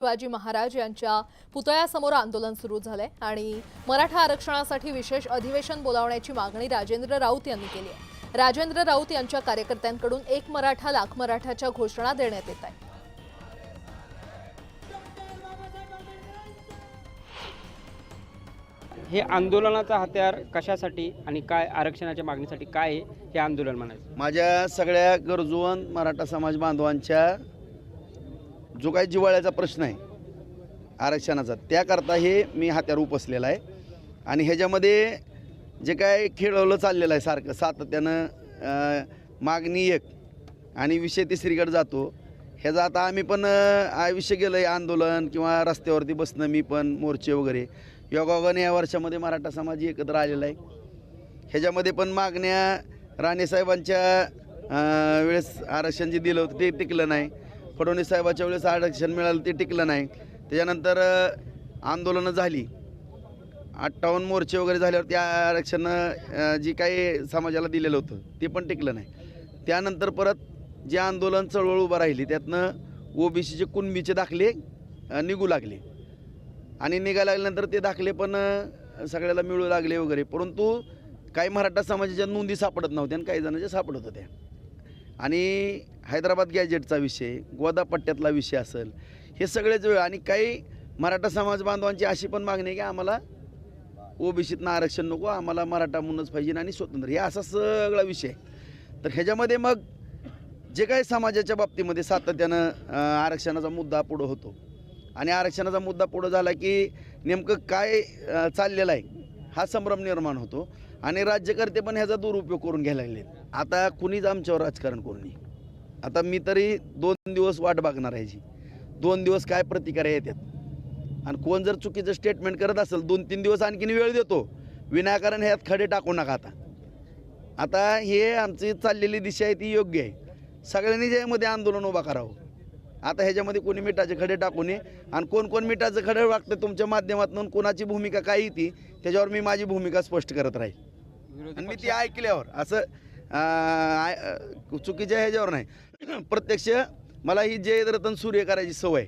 शिवाजी महाराज यांच्या पुतळ्यासमोर आंदोलन सुरू झालंय आणि मराठा आरक्षणासाठी विशेष अधिवेशन बोलावण्याची मागणी राजेंद्र राऊत यांनी केली आहे। राजेंद्र राऊत यांच्या कार्यकर्त्यांकडून एक मराठा लाख मराठाच्या घोषणा देण्यात येत आहेत। हे आंदोलनाचा हत्यार कशासाठी आणि काय आरक्षणाच्या मागणीसाठी काय आहे हे आंदोलन म्हणायचं? माझ्या सगळ्या गरजूवंत मराठा समाज बांधवांच्या जो काही जिव्हाळ्याचा प्रश्न आहे आरक्षणाचा, त्याकरता हे मी हत्यार उपसलेला आहे। आणि ह्याच्यामध्ये जे काय खेळवलं चाललेलं आहे सारखं सातत्यानं मागणी एक आणि विषय तिसरीकडे जातो, ह्याचा आता आम्ही पण आयुष्य गेलं आहे आंदोलन किंवा रस्त्यावरती बसणं, मी पण मोर्चे वगैरे योगायोगाने या वर्षामध्ये मराठा समाज एकत्र आलेला आहे। ह्याच्यामध्ये पण मागण्या राणेसाहेबांच्या वेळेस आरक्षण जे दिलं होतं ते टिकलं नाही, फडणवीस साहेबाच्या वेळेस आरक्षण मिळालं ते टिकलं नाही, त्याच्यानंतर आंदोलनं झाली, 58 मोर्चे वगैरे झाल्यावर त्या आरक्षण जी काही समाजाला दिलेलं होतं ते पण टिकलं नाही। त्यानंतर परत जे आंदोलन चळवळ उभं राहिली त्यातनं ओबीसीचे कुणबीचे दाखले निघू लागले आणि निघायला लागल्यानंतर ते दाखले पण सगळ्याला मिळू लागले वगैरे, परंतु काही मराठा समाजाच्या नोंदी सापडत नव्हत्या आणि काही जणांच्या सापडत होत्या। आणि हैदराबाद गॅजेटचा विषय, गोदा पट्ट्यातला विषय असेल, हे सगळेच वेळ आणि काही मराठा समाज बांधवांची अशी पण मागणी आहे की आम्हाला ओबीसीतनं आरक्षण नको, आम्हाला मराठा म्हणूनच पाहिजे आणि स्वतंत्र, हे असा सगळा विषय। तर ह्याच्यामध्ये मग जे काही समाजाच्या बाबतीमध्ये सातत्यानं आरक्षणाचा मुद्दा पुढं होतो आणि आरक्षणाचा मुद्दा पुढं झाला की नेमकं काय चाललेलं आहे हा संभ्रम निर्माण होतो आणि राज्यकर्ते पण ह्याचा दुरुपयोग करून घ्यायला लागले। आता कुणीच आमच्यावर राजकारण करू नये। आता मी तरी 2 दिवस वाट बघणार आहे, 2 दिवस काय प्रतिक्रिया येतात आणि कोण जर चुकीचं स्टेटमेंट करत असेल 2-3 दिवस आणखीन वेळ देतो, विनाकारण ह्यात खडे टाकू नका। आता हे आमची चाललेली दिशा आहे ती योग्य आहे, सगळ्यांनी ज्यामध्ये आंदोलन उभा करावं। आता ह्याच्यामध्ये कोणी मिठाचे खडे टाकू नये आणि कोण कोण खडे वागतं तुमच्या माध्यमातून, कोणाची भूमिका काय ती त्याच्यावर मी माझी भूमिका स्पष्ट करत राहील आणि मी ती ऐकल्यावर असं चुकीच्या ह्याच्यावर नाही, प्रत्यक्ष मला ही जयरतन सूर्य करायची सवय